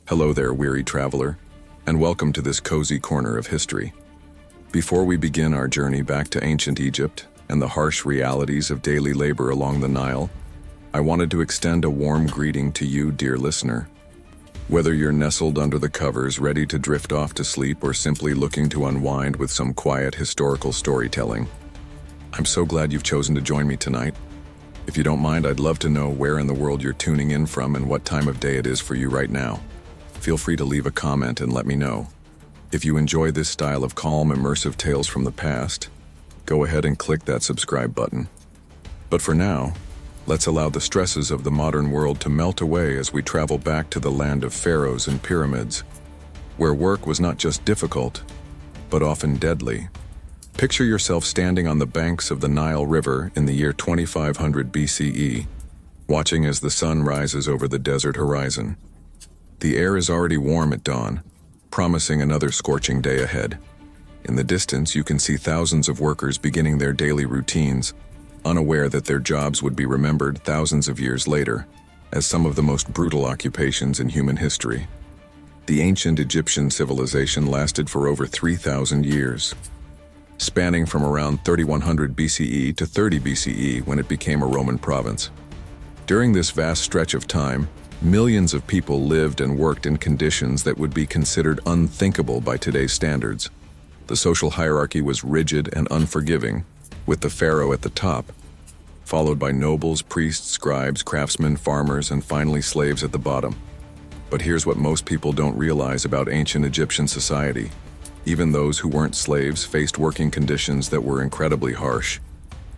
Hello there, weary traveler, and welcome to this cozy corner of history. Before we begin our journey back to ancient Egypt and the harsh realities of daily labor along the Nile, I wanted to extend a warm greeting to you, dear listener. Whether you're nestled under the covers, ready to drift off to sleep, or simply looking to unwind with some quiet historical storytelling, I'm so glad you've chosen to join me tonight. If you don't mind, I'd love to know where in the world you're tuning in from and what time of day it is for you right now. Feel free to leave a comment and let me know. If you enjoy this style of calm, immersive tales from the past, go ahead and click that subscribe button. But for now, let's allow the stresses of the modern world to melt away as we travel back to the land of pharaohs and pyramids, where work was not just difficult, but often deadly. Picture yourself standing on the banks of the Nile River in the year 2500 BCE, watching as the sun rises over the desert horizon. The air is already warm at dawn, promising another scorching day ahead. In the distance, you can see thousands of workers beginning their daily routines, unaware that their jobs would be remembered thousands of years later as some of the most brutal occupations in human history. The ancient Egyptian civilization lasted for over 3,000 years, spanning from around 3100 BCE to 30 BCE when it became a Roman province. During this vast stretch of time, millions of people lived and worked in conditions that would be considered unthinkable by today's standards. The social hierarchy was rigid and unforgiving, with the pharaoh at the top, followed by nobles, priests, scribes, craftsmen, farmers, and finally slaves at the bottom. But here's what most people don't realize about ancient Egyptian society. Even those who weren't slaves faced working conditions that were incredibly harsh.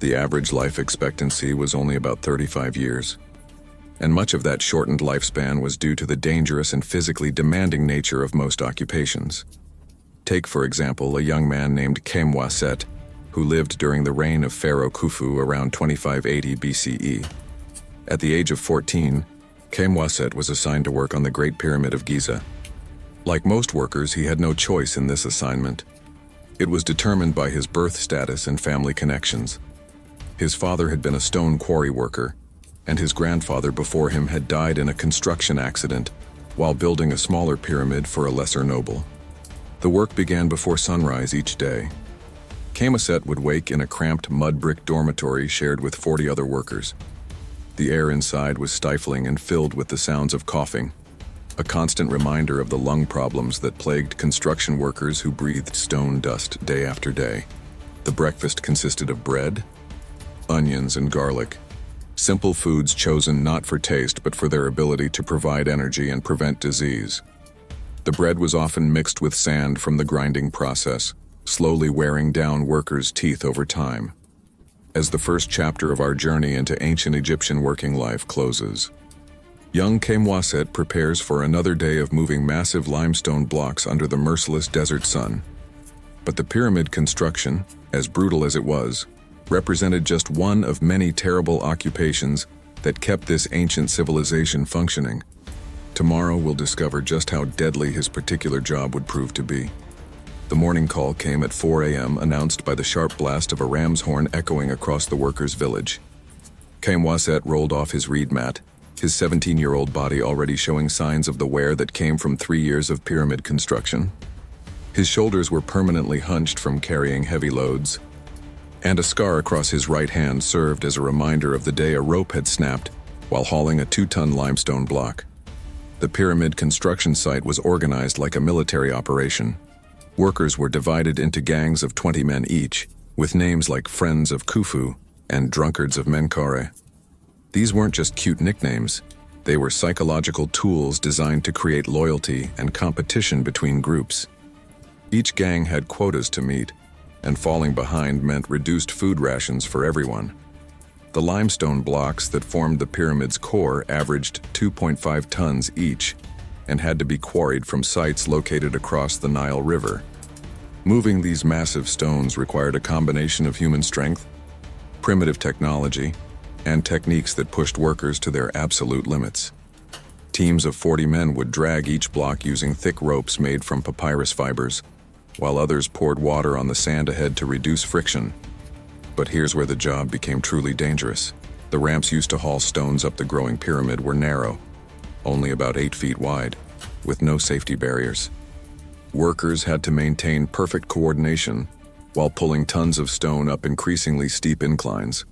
The average life expectancy was only about 35 years. And much of that shortened lifespan was due to the dangerous and physically demanding nature of most occupations. Take, for example, a young man named Khemwaset, who lived during the reign of Pharaoh Khufu around 2580 BCE. At the age of 14, Khemwaset was assigned to work on the Great Pyramid of Giza. Like most workers, he had no choice in this assignment. It was determined by his birth status and family connections. His father had been a stone quarry worker, and his grandfather before him had died in a construction accident while building a smaller pyramid for a lesser noble. The work began before sunrise each day. Khemwaset would wake in a cramped mud brick dormitory shared with 40 other workers. The air inside was stifling and filled with the sounds of coughing, a constant reminder of the lung problems that plagued construction workers who breathed stone dust day after day. The breakfast consisted of bread, onions, and garlic, simple foods chosen not for taste but for their ability to provide energy and prevent disease. The bread was often mixed with sand from the grinding process, slowly wearing down workers' teeth over time. As the first chapter of our journey into ancient Egyptian working life closes, young Khemwaset prepares for another day of moving massive limestone blocks under the merciless desert sun. But the pyramid construction, as brutal as it was, represented just one of many terrible occupations that kept this ancient civilization functioning. Tomorrow we'll discover just how deadly his particular job would prove to be. The morning call came at 4 a.m., announced by the sharp blast of a ram's horn echoing across the workers' village. Khemwaset rolled off his reed mat, his 17-year-old body already showing signs of the wear that came from 3 years of pyramid construction. His shoulders were permanently hunched from carrying heavy loads, and a scar across his right hand served as a reminder of the day a rope had snapped while hauling a 2-ton limestone block. The pyramid construction site was organized like a military operation. Workers were divided into gangs of 20 men each, with names like Friends of Khufu and Drunkards of Menkaure. These weren't just cute nicknames, they were psychological tools designed to create loyalty and competition between groups. Each gang had quotas to meet, and falling behind meant reduced food rations for everyone. The limestone blocks that formed the pyramid's core averaged 2.5 tons each and had to be quarried from sites located across the Nile River. Moving these massive stones required a combination of human strength, primitive technology, and techniques that pushed workers to their absolute limits. Teams of 40 men would drag each block using thick ropes made from papyrus fibers, while others poured water on the sand ahead to reduce friction. But here's where the job became truly dangerous. The ramps used to haul stones up the growing pyramid were narrow, only about 8 feet wide. with no safety barriers. Workers had to maintain perfect coordination while pulling tons of stone up increasingly steep inclines.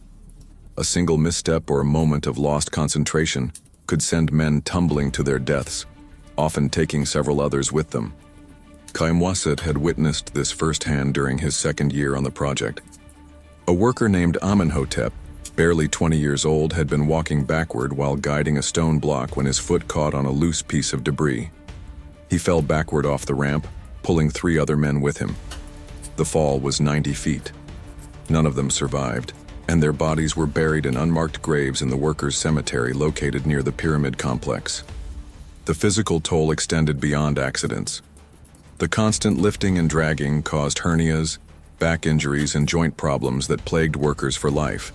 A single misstep or a moment of lost concentration could send men tumbling to their deaths, often taking several others with them. Khaimwaset had witnessed this firsthand during his second year on the project. A worker named Amenhotep, barely 20 years old, had been walking backward while guiding a stone block when his foot caught on a loose piece of debris. He fell backward off the ramp, pulling 3 other men with him. The fall was 90 feet. None of them survived, and their bodies were buried in unmarked graves in the workers' cemetery located near the pyramid complex. The physical toll extended beyond accidents. The constant lifting and dragging caused hernias, back injuries, and joint problems that plagued workers for life.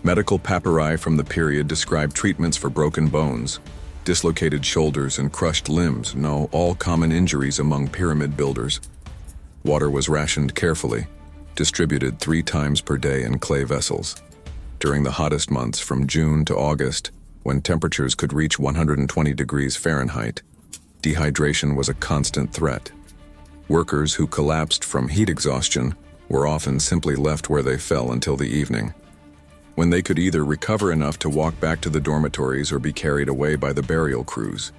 Medical papyri from the period described treatments for broken bones, dislocated shoulders, and crushed limbs, all common injuries among pyramid builders. Water was rationed carefully, distributed 3 times per day in clay vessels. During the hottest months from June to August, when temperatures could reach 120 degrees Fahrenheit, dehydration was a constant threat. Workers who collapsed from heat exhaustion were often simply left where they fell until the evening, when they could either recover enough to walk back to the dormitories or be carried away by the burial crews.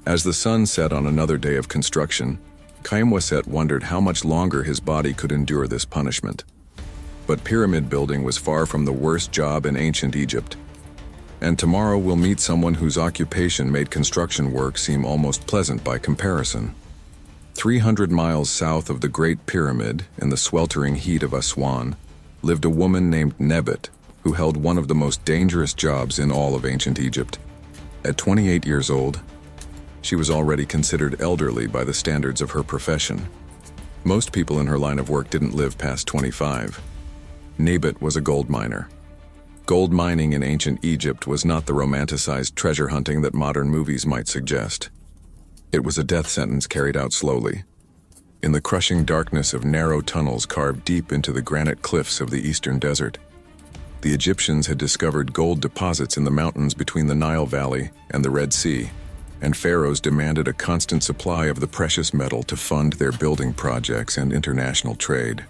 As the sun set on another day of construction, Khaimwaset wondered how much longer his body could endure this punishment. But pyramid building was far from the worst job in ancient Egypt. And tomorrow we'll meet someone whose occupation made construction work seem almost pleasant by comparison. 300 miles south of the Great Pyramid, in the sweltering heat of Aswan, lived a woman named Nebet, who held one of the most dangerous jobs in all of ancient Egypt. At 28 years old, she was already considered elderly by the standards of her profession. Most people in her line of work didn't live past 25. Nebet was a gold miner. Gold mining in ancient Egypt was not the romanticized treasure hunting that modern movies might suggest. It was a death sentence carried out slowly, in the crushing darkness of narrow tunnels carved deep into the granite cliffs of the eastern desert. The Egyptians had discovered gold deposits in the mountains between the Nile Valley and the Red Sea, and pharaohs demanded a constant supply of the precious metal to fund their building projects and international trade.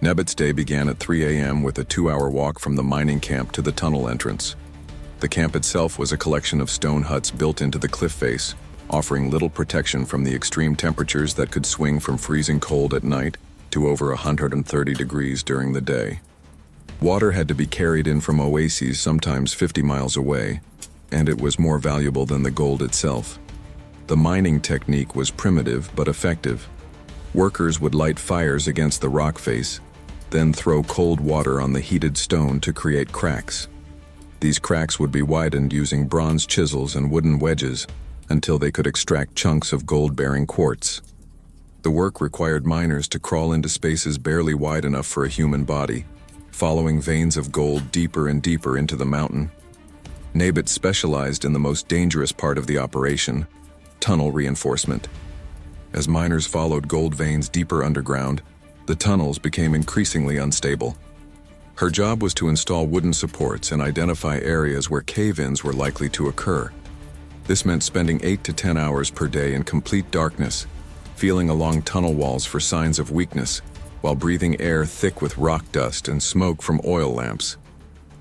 Nebet's day began at 3 a.m. with a 2-hour walk from the mining camp to the tunnel entrance. The camp itself was a collection of stone huts built into the cliff face, offering little protection from the extreme temperatures that could swing from freezing cold at night to over 130 degrees during the day. Water had to be carried in from oases sometimes 50 miles away, and it was more valuable than the gold itself. The mining technique was primitive but effective. Workers would light fires against the rock face, then throw cold water on the heated stone to create cracks. These cracks would be widened using bronze chisels and wooden wedges until they could extract chunks of gold-bearing quartz. The work required miners to crawl into spaces barely wide enough for a human body, following veins of gold deeper and deeper into the mountain. Nebet specialized in the most dangerous part of the operation, tunnel reinforcement. As miners followed gold veins deeper underground, the tunnels became increasingly unstable. Her job was to install wooden supports and identify areas where cave-ins were likely to occur. This meant spending 8 to 10 hours per day in complete darkness, feeling along tunnel walls for signs of weakness, while breathing air thick with rock dust and smoke from oil lamps.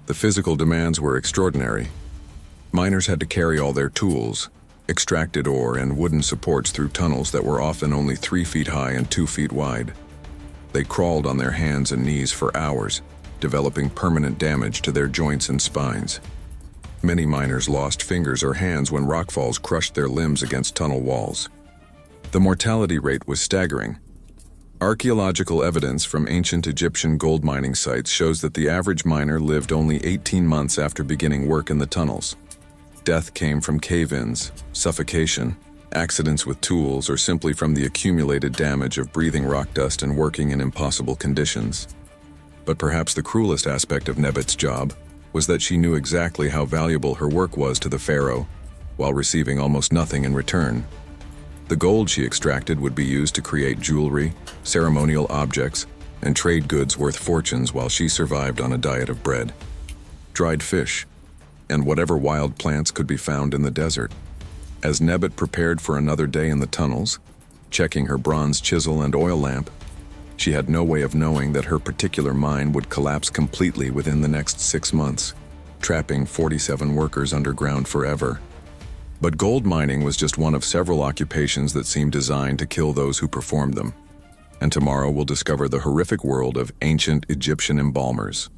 The physical demands were extraordinary. Miners had to carry all their tools, extracted ore, and wooden supports through tunnels that were often only 3 feet high and 2 feet wide. They crawled on their hands and knees for hours, developing permanent damage to their joints and spines. Many miners lost fingers or hands when rockfalls crushed their limbs against tunnel walls. The mortality rate was staggering. Archaeological evidence from ancient Egyptian gold mining sites shows that the average miner lived only 18 months after beginning work in the tunnels. Death came from cave-ins, suffocation, accidents with tools, or simply from the accumulated damage of breathing rock dust and working in impossible conditions. But perhaps the cruelest aspect of Nebet's job was that she knew exactly how valuable her work was to the pharaoh, while receiving almost nothing in return. The gold she extracted would be used to create jewelry, ceremonial objects, and trade goods worth fortunes while she survived on a diet of bread, dried fish, and whatever wild plants could be found in the desert. As Nebet prepared for another day in the tunnels, checking her bronze chisel and oil lamp, she had no way of knowing that her particular mine would collapse completely within the next 6 months, trapping 47 workers underground forever. But gold mining was just one of several occupations that seemed designed to kill those who performed them. And tomorrow we'll discover the horrific world of ancient Egyptian embalmers.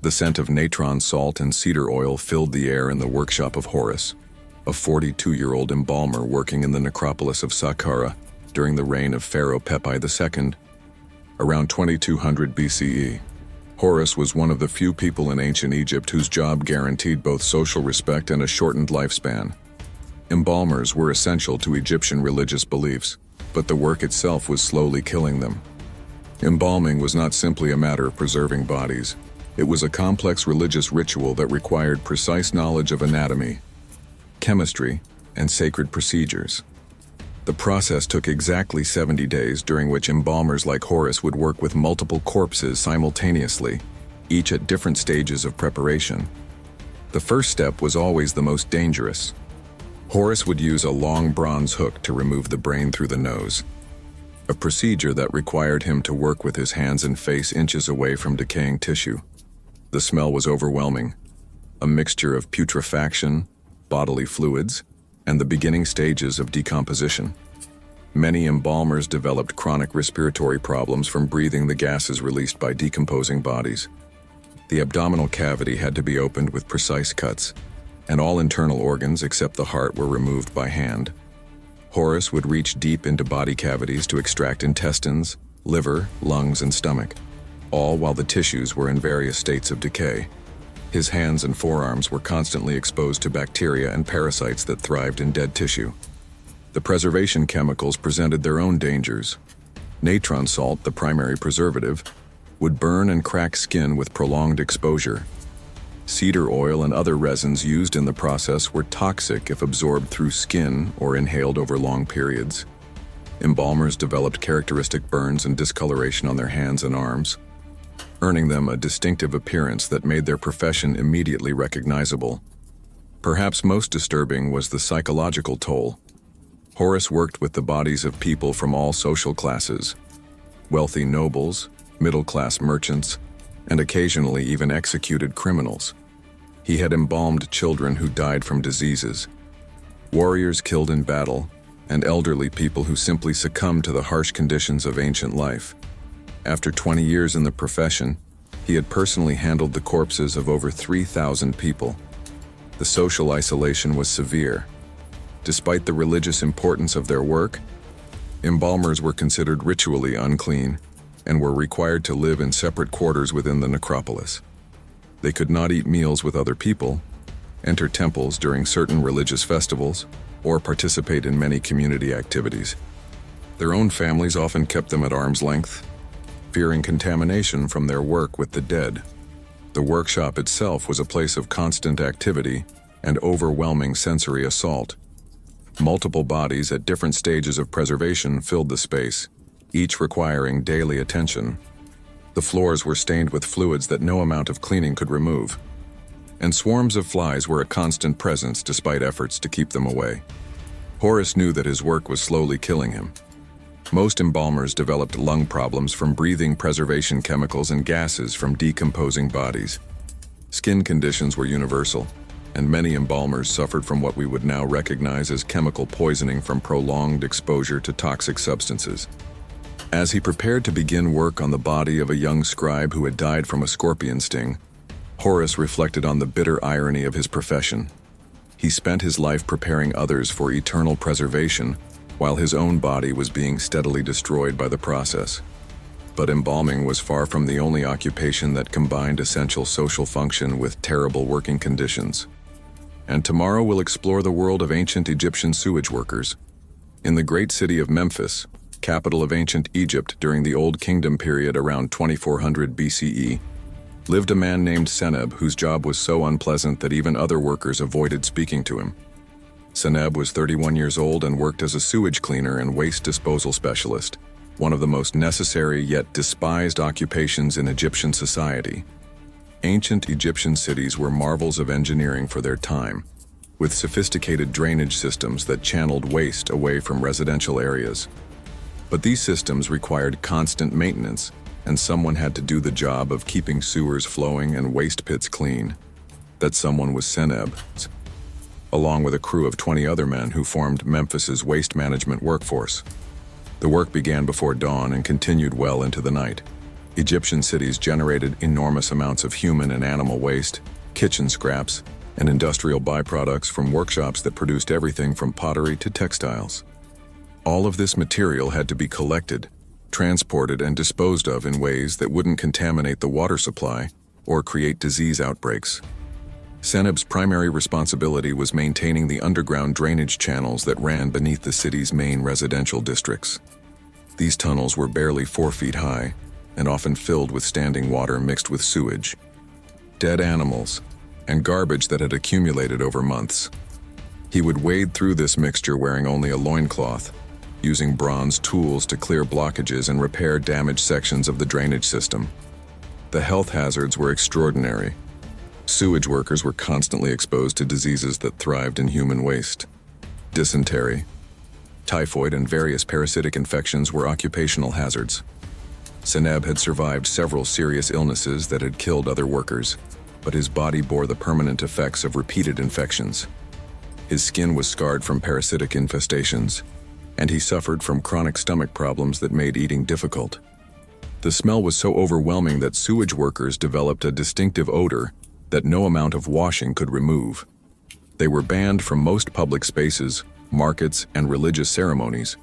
The scent of natron salt and cedar oil filled the air in the workshop of Horus, a 42-year-old embalmer working in the necropolis of Saqqara during the reign of Pharaoh Pepi II, around 2200 BCE. Horus was one of the few people in ancient Egypt whose job guaranteed both social respect and a shortened lifespan. Embalmers were essential to Egyptian religious beliefs, but the work itself was slowly killing them. Embalming was not simply a matter of preserving bodies. It was a complex religious ritual that required precise knowledge of anatomy, chemistry, and sacred procedures. The process took exactly 70 days, during which embalmers like Horus would work with multiple corpses simultaneously, each at different stages of preparation. The first step was always the most dangerous. Horus would use a long bronze hook to remove the brain through the nose, a procedure that required him to work with his hands and face inches away from decaying tissue. The smell was overwhelming, a mixture of putrefaction, bodily fluids, and the beginning stages of decomposition. Many embalmers developed chronic respiratory problems from breathing the gases released by decomposing bodies. The abdominal cavity had to be opened with precise cuts, and all internal organs except the heart were removed by hand. Horus would reach deep into body cavities to extract intestines, liver, lungs, and stomach, all while the tissues were in various states of decay. His hands and forearms were constantly exposed to bacteria and parasites that thrived in dead tissue. The preservation chemicals presented their own dangers. Natron salt, the primary preservative, would burn and crack skin with prolonged exposure. Cedar oil and other resins used in the process were toxic if absorbed through skin or inhaled over long periods. Embalmers developed characteristic burns and discoloration on their hands and arms, earning them a distinctive appearance that made their profession immediately recognizable. Perhaps most disturbing was the psychological toll. Horus worked with the bodies of people from all social classes: wealthy nobles, middle-class merchants, and occasionally even executed criminals. He had embalmed children who died from diseases, warriors killed in battle, and elderly people who simply succumbed to the harsh conditions of ancient life. After 20 years in the profession, he had personally handled the corpses of over 3,000 people. The social isolation was severe. Despite the religious importance of their work, embalmers were considered ritually unclean and were required to live in separate quarters within the necropolis. They could not eat meals with other people, enter temples during certain religious festivals, or participate in many community activities. Their own families often kept them at arm's length, fearing contamination from their work with the dead. The workshop itself was a place of constant activity and overwhelming sensory assault. Multiple bodies at different stages of preservation filled the space, each requiring daily attention. The floors were stained with fluids that no amount of cleaning could remove, and swarms of flies were a constant presence despite efforts to keep them away. Horus knew that his work was slowly killing him. Most embalmers developed lung problems from breathing preservation chemicals and gases from decomposing bodies. Skin conditions were universal, and many embalmers suffered from what we would now recognize as chemical poisoning from prolonged exposure to toxic substances. As he prepared to begin work on the body of a young scribe who had died from a scorpion sting, Horus reflected on the bitter irony of his profession. He spent his life preparing others for eternal preservation, while his own body was being steadily destroyed by the process. But embalming was far from the only occupation that combined essential social function with terrible working conditions. And tomorrow we'll explore the world of ancient Egyptian sewage workers. In the great city of Memphis, capital of ancient Egypt during the Old Kingdom period around 2400 BCE, lived a man named Seneb whose job was so unpleasant that even other workers avoided speaking to him. Seneb was 31 years old and worked as a sewage cleaner and waste disposal specialist, one of the most necessary yet despised occupations in Egyptian society. Ancient Egyptian cities were marvels of engineering for their time, with sophisticated drainage systems that channeled waste away from residential areas. But these systems required constant maintenance, and someone had to do the job of keeping sewers flowing and waste pits clean. That someone was Seneb, along with a crew of 20 other men who formed Memphis's waste management workforce. The work began before dawn and continued well into the night. Egyptian cities generated enormous amounts of human and animal waste, kitchen scraps, and industrial byproducts from workshops that produced everything from pottery to textiles. All of this material had to be collected, transported, and disposed of in ways that wouldn't contaminate the water supply or create disease outbreaks. Seneb's primary responsibility was maintaining the underground drainage channels that ran beneath the city's main residential districts. These tunnels were barely 4 feet high and often filled with standing water mixed with sewage, dead animals, and garbage that had accumulated over months. He would wade through this mixture wearing only a loincloth, using bronze tools to clear blockages and repair damaged sections of the drainage system. The health hazards were extraordinary. Sewage workers were constantly exposed to diseases that thrived in human waste. Dysentery, typhoid, and various parasitic infections were occupational hazards. Seneb had survived several serious illnesses that had killed other workers, but his body bore the permanent effects of repeated infections. His skin was scarred from parasitic infestations, and he suffered from chronic stomach problems that made eating difficult. The smell was so overwhelming that sewage workers developed a distinctive odor that no amount of washing could remove. They were banned from most public spaces, markets, and religious ceremonies.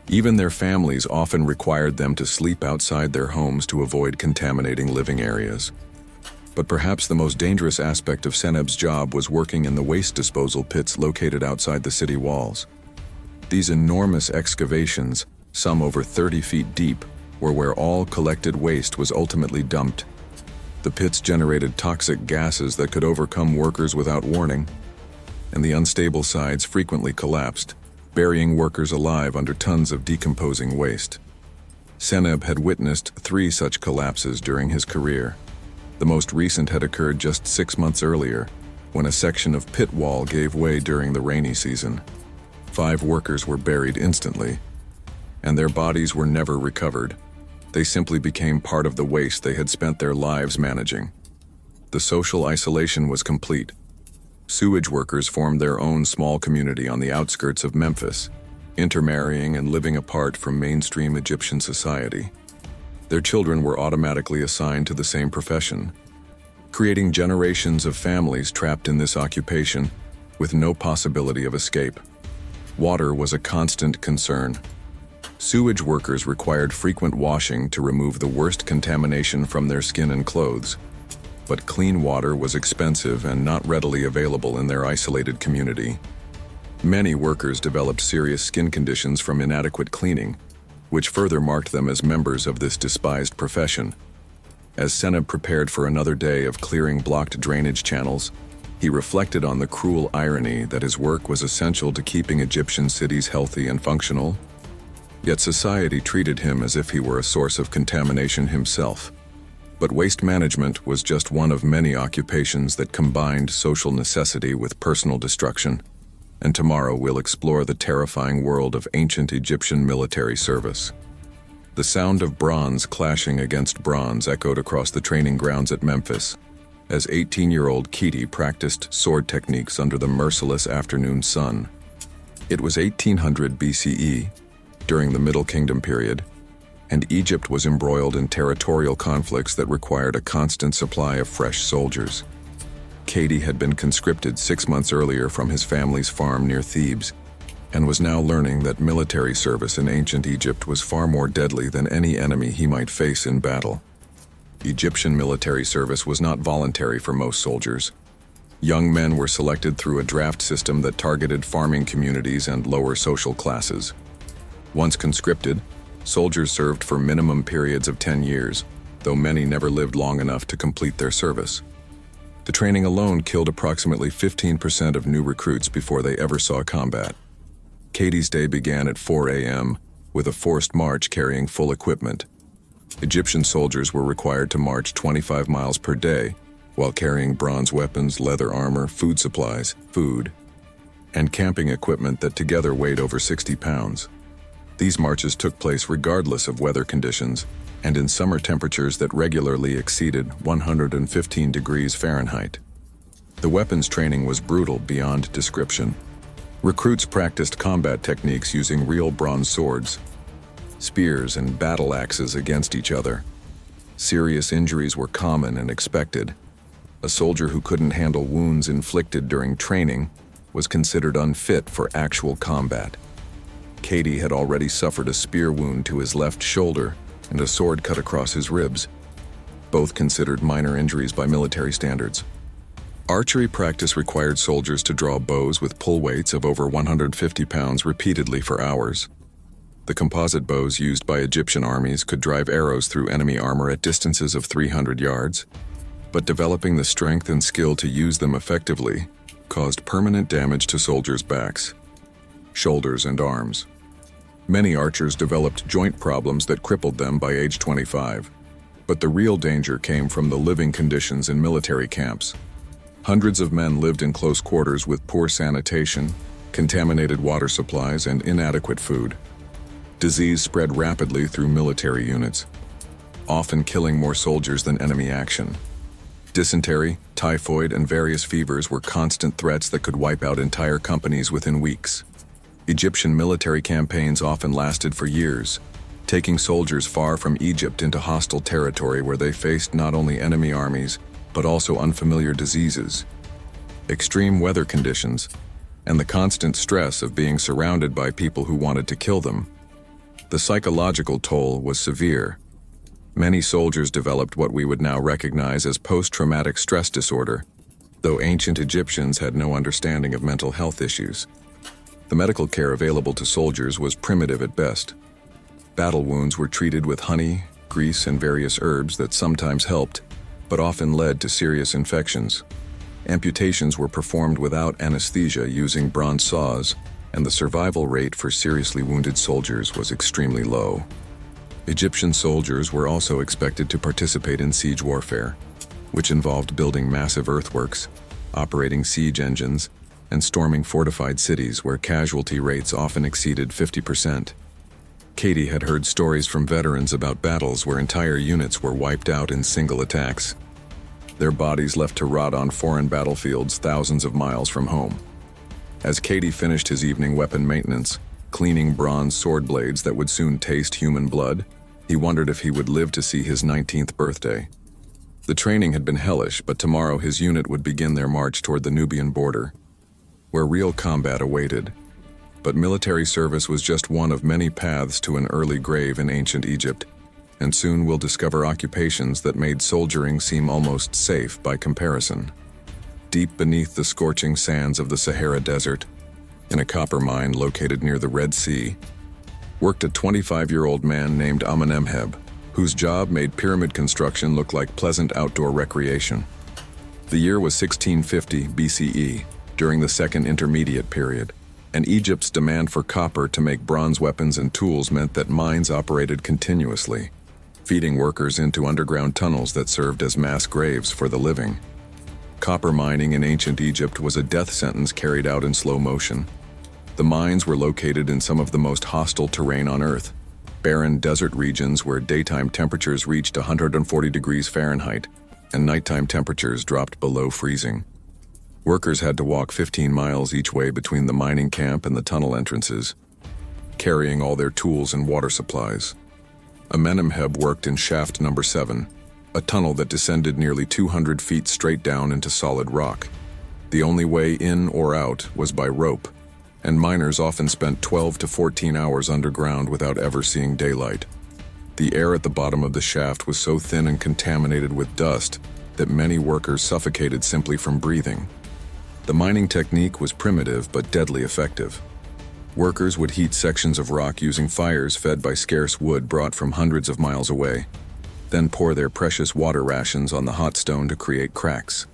Even their families often required them to sleep outside their homes to avoid contaminating living areas. But perhaps the most dangerous aspect of Seneb's job was working in the waste disposal pits located outside the city walls. These enormous excavations, some over 30 feet deep, were where all collected waste was ultimately dumped. The pits generated toxic gases that could overcome workers without warning, and the unstable sides frequently collapsed, burying workers alive under tons of decomposing waste. Seneb had witnessed 3 such collapses during his career. The most recent had occurred just 6 months earlier, when a section of pit wall gave way during the rainy season. 5 workers were buried instantly, and their bodies were never recovered. They simply became part of the waste they had spent their lives managing. The social isolation was complete. Sewage workers formed their own small community on the outskirts of Memphis, intermarrying and living apart from mainstream Egyptian society. Their children were automatically assigned to the same profession, creating generations of families trapped in this occupation with no possibility of escape. Water was a constant concern. Sewage workers required frequent washing to remove the worst contamination from their skin and clothes, but clean water was expensive and not readily available in their isolated community. Many workers developed serious skin conditions from inadequate cleaning, which further marked them as members of this despised profession. As Seneb prepared for another day of clearing blocked drainage channels, he reflected on the cruel irony that his work was essential to keeping Egyptian cities healthy and functional. Yet society treated him as if he were a source of contamination himself. But waste management was just one of many occupations that combined social necessity with personal destruction. And tomorrow we'll explore the terrifying world of ancient Egyptian military service. The sound of bronze clashing against bronze echoed across the training grounds at Memphis, as 18-year-old Khedi practiced sword techniques under the merciless afternoon sun. It was 1800 BCE, during the Middle Kingdom period, and Egypt was embroiled in territorial conflicts that required a constant supply of fresh soldiers. Khedi had been conscripted 6 months earlier from his family's farm near Thebes, and was now learning that military service in ancient Egypt was far more deadly than any enemy he might face in battle. Egyptian military service was not voluntary for most soldiers. Young men were selected through a draft system that targeted farming communities and lower social classes. Once conscripted, soldiers served for minimum periods of 10 years, though many never lived long enough to complete their service. The training alone killed approximately 15% of new recruits before they ever saw combat. Khedi's day began at 4 a.m. with a forced march carrying full equipment. Egyptian soldiers were required to march 25 miles per day while carrying bronze weapons, leather armor, food supplies, and camping equipment that together weighed over 60 pounds. These marches took place regardless of weather conditions and in summer temperatures that regularly exceeded 115 degrees Fahrenheit. The weapons training was brutal beyond description. Recruits practiced combat techniques using real bronze swords, spears, and battle axes against each other. Serious injuries were common and expected. A soldier who couldn't handle wounds inflicted during training was considered unfit for actual combat. Katie had already suffered a spear wound to his left shoulder and a sword cut across his ribs, both considered minor injuries by military standards. Archery practice required soldiers to draw bows with pull weights of over 150 pounds repeatedly for hours. The composite bows used by Egyptian armies could drive arrows through enemy armor at distances of 300 yards, but developing the strength and skill to use them effectively caused permanent damage to soldiers' backs, shoulders, and arms. Many archers developed joint problems that crippled them by age 25, but the real danger came from the living conditions in military camps. Hundreds of men lived in close quarters with poor sanitation, contaminated water supplies, and inadequate food. Disease spread rapidly through military units, often killing more soldiers than enemy action. Dysentery, typhoid, and various fevers were constant threats that could wipe out entire companies within weeks. Egyptian military campaigns often lasted for years, taking soldiers far from Egypt into hostile territory where they faced not only enemy armies, but also unfamiliar diseases, extreme weather conditions, and the constant stress of being surrounded by people who wanted to kill them. The psychological toll was severe. Many soldiers developed what we would now recognize as post-traumatic stress disorder, though ancient Egyptians had no understanding of mental health issues. The medical care available to soldiers was primitive at best. Battle wounds were treated with honey, grease, and various herbs that sometimes helped, but often led to serious infections. Amputations were performed without anesthesia using bronze saws, and the survival rate for seriously wounded soldiers was extremely low. Egyptian soldiers were also expected to participate in siege warfare, which involved building massive earthworks, operating siege engines, and storming fortified cities where casualty rates often exceeded 50%. Katie had heard stories from veterans about battles where entire units were wiped out in single attacks, their bodies left to rot on foreign battlefields thousands of miles from home. As Katie finished his evening weapon maintenance, cleaning bronze sword blades that would soon taste human blood, he wondered if he would live to see his 19th birthday. The training had been hellish, but tomorrow his unit would begin their march toward the Nubian border, where real combat awaited. But military service was just one of many paths to an early grave in ancient Egypt, and soon we'll discover occupations that made soldiering seem almost safe by comparison. Deep beneath the scorching sands of the Sahara Desert, in a copper mine located near the Red Sea, worked a 25-year-old man named Amenemheb, whose job made pyramid construction look like pleasant outdoor recreation. The year was 1650 BCE, during the Second Intermediate Period, and Egypt's demand for copper to make bronze weapons and tools meant that mines operated continuously, feeding workers into underground tunnels that served as mass graves for the living. Copper mining in ancient Egypt was a death sentence carried out in slow motion. The mines were located in some of the most hostile terrain on Earth, barren desert regions where daytime temperatures reached 140 degrees Fahrenheit and nighttime temperatures dropped below freezing. Workers had to walk 15 miles each way between the mining camp and the tunnel entrances, carrying all their tools and water supplies. Amenemheb worked in shaft number 7, a tunnel that descended nearly 200 feet straight down into solid rock. The only way in or out was by rope, and miners often spent 12 to 14 hours underground without ever seeing daylight. The air at the bottom of the shaft was so thin and contaminated with dust that many workers suffocated simply from breathing. The mining technique was primitive but deadly effective. Workers would heat sections of rock using fires fed by scarce wood brought from hundreds of miles away, then pour their precious water rations on the hot stone to create cracks.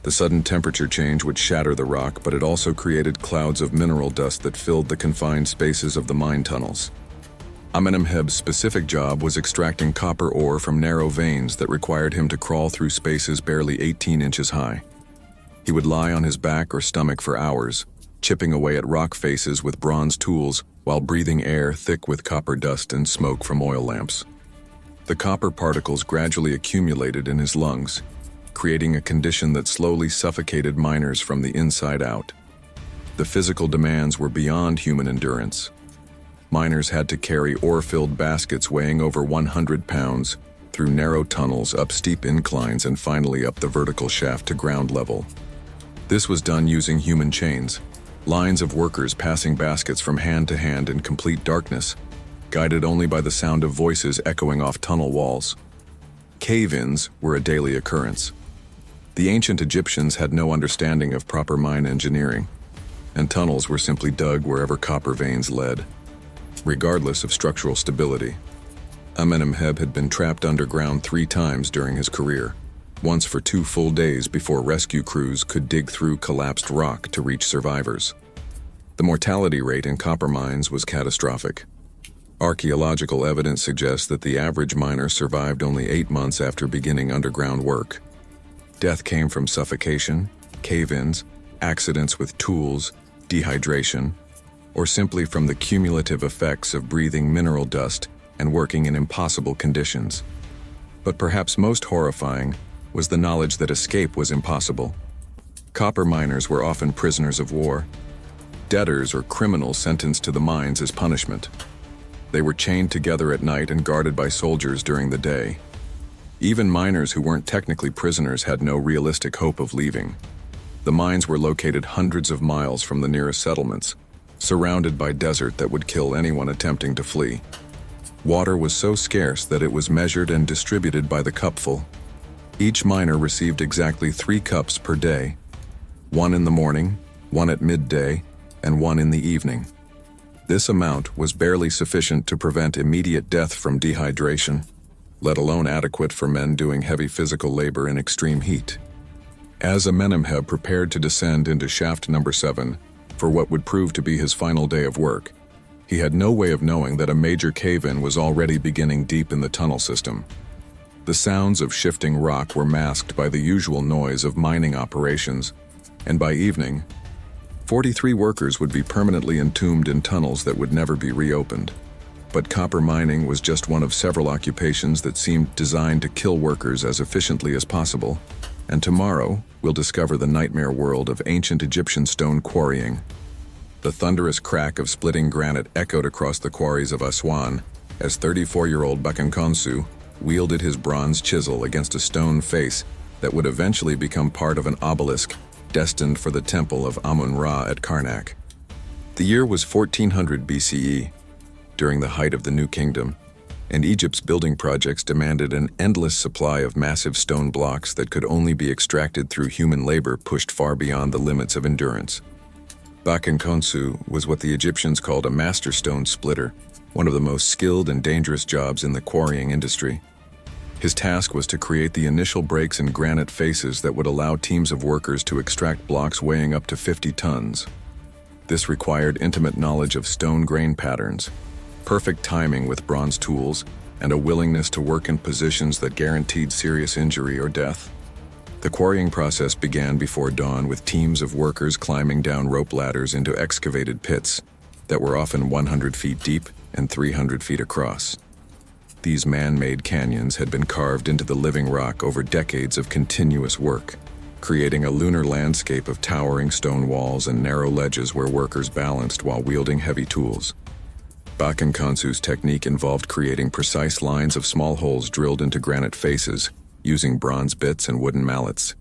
The sudden temperature change would shatter the rock, but it also created clouds of mineral dust that filled the confined spaces of the mine tunnels. Amenemheb's specific job was extracting copper ore from narrow veins that required him to crawl through spaces barely 18 inches high. He would lie on his back or stomach for hours, chipping away at rock faces with bronze tools while breathing air thick with copper dust and smoke from oil lamps. The copper particles gradually accumulated in his lungs, creating a condition that slowly suffocated miners from the inside out. The physical demands were beyond human endurance. Miners had to carry ore-filled baskets weighing over 100 pounds through narrow tunnels, up steep inclines, and finally up the vertical shaft to ground level. This was done using human chains, lines of workers passing baskets from hand to hand in complete darkness, guided only by the sound of voices echoing off tunnel walls. Cave-ins were a daily occurrence. The ancient Egyptians had no understanding of proper mine engineering, and tunnels were simply dug wherever copper veins led, regardless of structural stability. Amenemheb had been trapped underground 3 times during his career, once for 2 full days before rescue crews could dig through collapsed rock to reach survivors. The mortality rate in copper mines was catastrophic. Archaeological evidence suggests that the average miner survived only 8 months after beginning underground work. Death came from suffocation, cave-ins, accidents with tools, dehydration, or simply from the cumulative effects of breathing mineral dust and working in impossible conditions. But perhaps most horrifying was the knowledge that escape was impossible. Copper miners were often prisoners of war, debtors or criminals sentenced to the mines as punishment. They were chained together at night and guarded by soldiers during the day. Even miners who weren't technically prisoners had no realistic hope of leaving. The mines were located hundreds of miles from the nearest settlements, surrounded by desert that would kill anyone attempting to flee. Water was so scarce that it was measured and distributed by the cupful. Each miner received exactly 3 cups per day, 1 in the morning, 1 at midday, and 1 in the evening. This amount was barely sufficient to prevent immediate death from dehydration, let alone adequate for men doing heavy physical labor in extreme heat. As Amenemheb prepared to descend into shaft number 7 for what would prove to be his final day of work, he had no way of knowing that a major cave-in was already beginning deep in the tunnel system. The sounds of shifting rock were masked by the usual noise of mining operations, and by evening, 43 workers would be permanently entombed in tunnels that would never be reopened. But copper mining was just one of several occupations that seemed designed to kill workers as efficiently as possible, and tomorrow we'll discover the nightmare world of ancient Egyptian stone quarrying. The thunderous crack of splitting granite echoed across the quarries of Aswan as 34-year-old Bakankonsu wielded his bronze chisel against a stone face that would eventually become part of an obelisk destined for the temple of Amun-Ra at Karnak. The year was 1400 BCE, during the height of the New Kingdom, and Egypt's building projects demanded an endless supply of massive stone blocks that could only be extracted through human labor pushed far beyond the limits of endurance. Bakankonsu was what the Egyptians called a master stone splitter, one of the most skilled and dangerous jobs in the quarrying industry. His task was to create the initial breaks in granite faces that would allow teams of workers to extract blocks weighing up to 50 tons. This required intimate knowledge of stone grain patterns, perfect timing with bronze tools, and a willingness to work in positions that guaranteed serious injury or death. The quarrying process began before dawn with teams of workers climbing down rope ladders into excavated pits that were often 100 feet deep and 300 feet across. These man-made canyons had been carved into the living rock over decades of continuous work, creating a lunar landscape of towering stone walls and narrow ledges where workers balanced while wielding heavy tools. Bakankonsu's technique involved creating precise lines of small holes drilled into granite faces, using bronze bits and wooden mallets.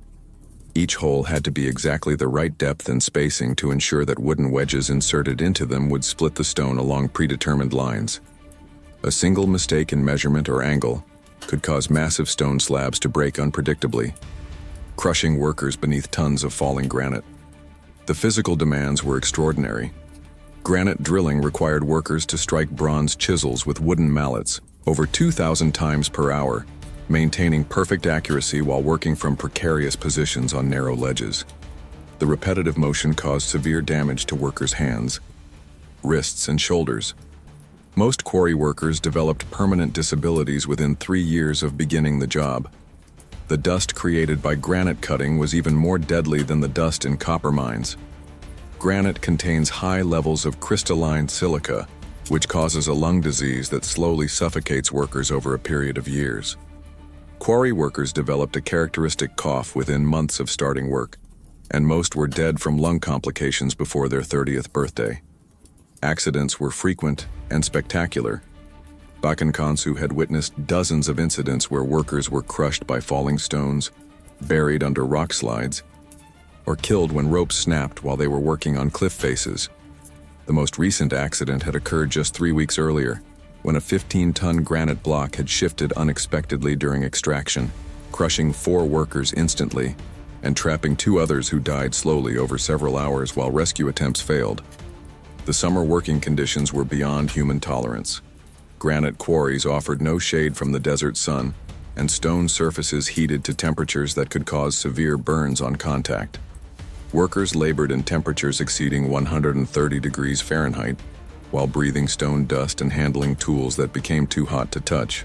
Each hole had to be exactly the right depth and spacing to ensure that wooden wedges inserted into them would split the stone along predetermined lines. A single mistake in measurement or angle could cause massive stone slabs to break unpredictably, crushing workers beneath tons of falling granite. The physical demands were extraordinary. Granite drilling required workers to strike bronze chisels with wooden mallets over 2,000 times per hour, maintaining perfect accuracy while working from precarious positions on narrow ledges. The repetitive motion caused severe damage to workers' hands, wrists, and shoulders. Most quarry workers developed permanent disabilities within 3 years of beginning the job. The dust created by granite cutting was even more deadly than the dust in copper mines. Granite contains high levels of crystalline silica, which causes a lung disease that slowly suffocates workers over a period of years. Quarry workers developed a characteristic cough within months of starting work, and most were dead from lung complications before their 30th birthday. Accidents were frequent and spectacular. Bakan Kansu had witnessed dozens of incidents where workers were crushed by falling stones, buried under rock slides, or killed when ropes snapped while they were working on cliff faces. The most recent accident had occurred just 3 weeks earlier, when a 15-ton granite block had shifted unexpectedly during extraction, crushing 4 workers instantly and trapping 2 others who died slowly over several hours while rescue attempts failed. The summer working conditions were beyond human tolerance. Granite quarries offered no shade from the desert sun, and stone surfaces heated to temperatures that could cause severe burns on contact. Workers labored in temperatures exceeding 130 degrees Fahrenheit, while breathing stone dust and handling tools that became too hot to touch.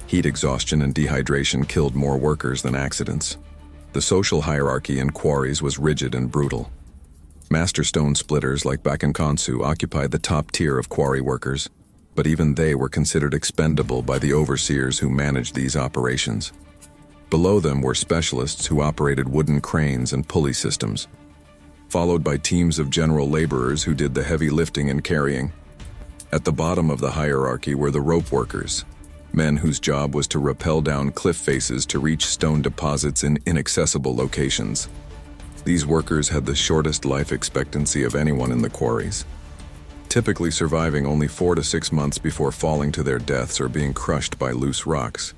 Heat exhaustion and dehydration killed more workers than accidents. The social hierarchy in quarries was rigid and brutal. Master stone splitters like Bakan Kansu occupied the top tier of quarry workers, but even they were considered expendable by the overseers who managed these operations. Below them were specialists who operated wooden cranes and pulley systems, followed by teams of general laborers who did the heavy lifting and carrying. At the bottom of the hierarchy were the rope workers, men whose job was to rappel down cliff faces to reach stone deposits in inaccessible locations. These workers had the shortest life expectancy of anyone in the quarries, typically surviving only 4 to 6 months before falling to their deaths or being crushed by loose rocks.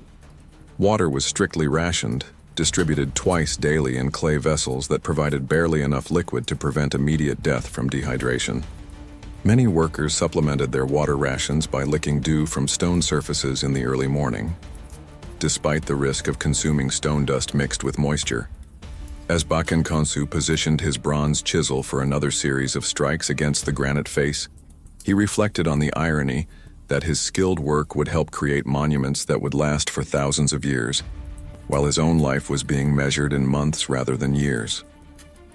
Water was strictly rationed, distributed twice daily in clay vessels that provided barely enough liquid to prevent immediate death from dehydration. Many workers supplemented their water rations by licking dew from stone surfaces in the early morning, despite the risk of consuming stone dust mixed with moisture. As Bakan Kansu positioned his bronze chisel for another series of strikes against the granite face, he reflected on the irony that his skilled work would help create monuments that would last for thousands of years, while his own life was being measured in months rather than years.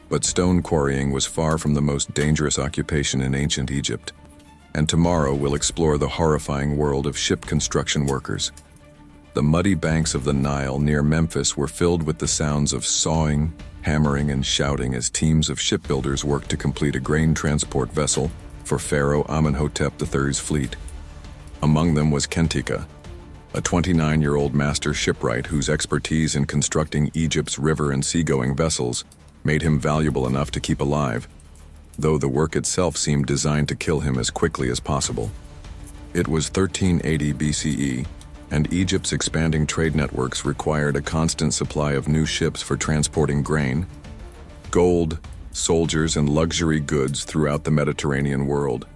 But stone quarrying was far from the most dangerous occupation in ancient Egypt, and tomorrow we'll explore the horrifying world of ship construction workers. The muddy banks of the Nile near Memphis were filled with the sounds of sawing, hammering, and shouting as teams of shipbuilders worked to complete a grain transport vessel for Pharaoh Amenhotep III's fleet. Among them was Kentika, a 29-year-old master shipwright whose expertise in constructing Egypt's river and seagoing vessels made him valuable enough to keep alive, though the work itself seemed designed to kill him as quickly as possible. It was 1380 BCE, and Egypt's expanding trade networks required a constant supply of new ships for transporting grain, gold, soldiers, and luxury goods throughout the Mediterranean world.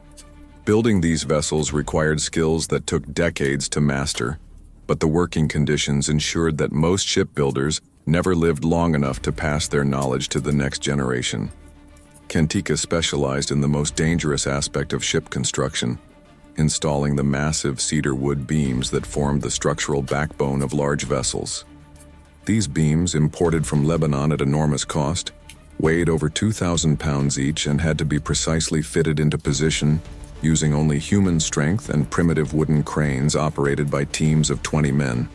Building these vessels required skills that took decades to master, but the working conditions ensured that most shipbuilders never lived long enough to pass their knowledge to the next generation. Kentika specialized in the most dangerous aspect of ship construction, installing the massive cedar wood beams that formed the structural backbone of large vessels. These beams, imported from Lebanon at enormous cost, weighed over 2,000 pounds each and had to be precisely fitted into position using only human strength and primitive wooden cranes operated by teams of 20 men.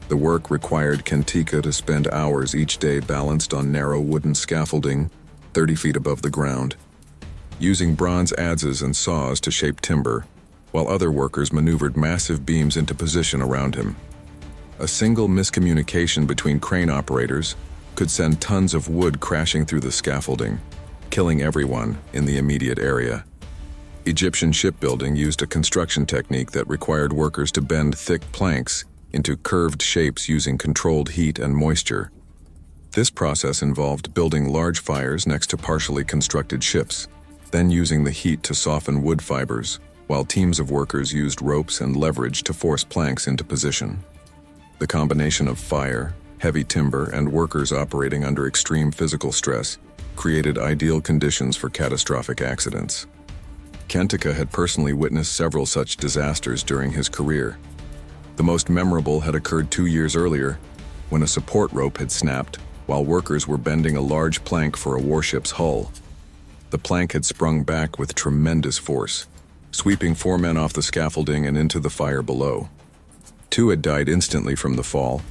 The work required Kentika to spend hours each day balanced on narrow wooden scaffolding 30 feet above the ground, using bronze adzes and saws to shape timber, while other workers maneuvered massive beams into position around him. A single miscommunication between crane operators could send tons of wood crashing through the scaffolding, killing everyone in the immediate area. Egyptian shipbuilding used a construction technique that required workers to bend thick planks into curved shapes using controlled heat and moisture. This process involved building large fires next to partially constructed ships, then using the heat to soften wood fibers, while teams of workers used ropes and leverage to force planks into position. The combination of fire, heavy timber, and workers operating under extreme physical stress created ideal conditions for catastrophic accidents. Kentika had personally witnessed several such disasters during his career. The most memorable had occurred 2 years earlier, when a support rope had snapped while workers were bending a large plank for a warship's hull. The plank had sprung back with tremendous force, sweeping 4 men off the scaffolding and into the fire below. 2 had died instantly from the fall,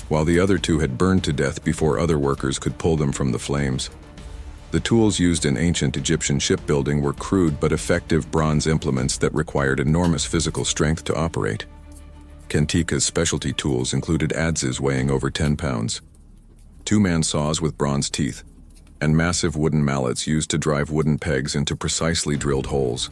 while the other 2 had burned to death before other workers could pull them from the flames. The tools used in ancient Egyptian shipbuilding were crude but effective bronze implements that required enormous physical strength to operate. Kentika's specialty tools included adzes weighing over 10 pounds, 2-man saws with bronze teeth, and massive wooden mallets used to drive wooden pegs into precisely drilled holes.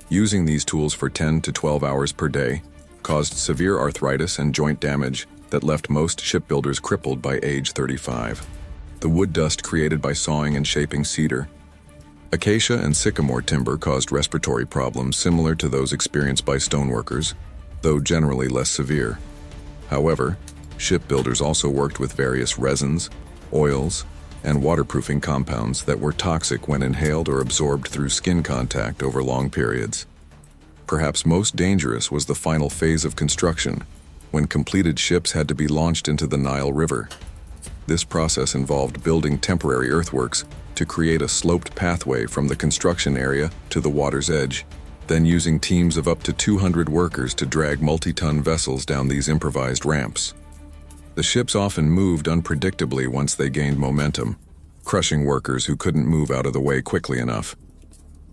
Using these tools for 10 to 12 hours per day caused severe arthritis and joint damage that left most shipbuilders crippled by age 35. The wood dust created by sawing and shaping cedar, acacia, and sycamore timber caused respiratory problems similar to those experienced by stoneworkers, though generally less severe. However, shipbuilders also worked with various resins, oils, and waterproofing compounds that were toxic when inhaled or absorbed through skin contact over long periods. Perhaps most dangerous was the final phase of construction, when completed ships had to be launched into the Nile River. This process involved building temporary earthworks to create a sloped pathway from the construction area to the water's edge, then using teams of up to 200 workers to drag multi-ton vessels down these improvised ramps. The ships often moved unpredictably once they gained momentum, crushing workers who couldn't move out of the way quickly enough.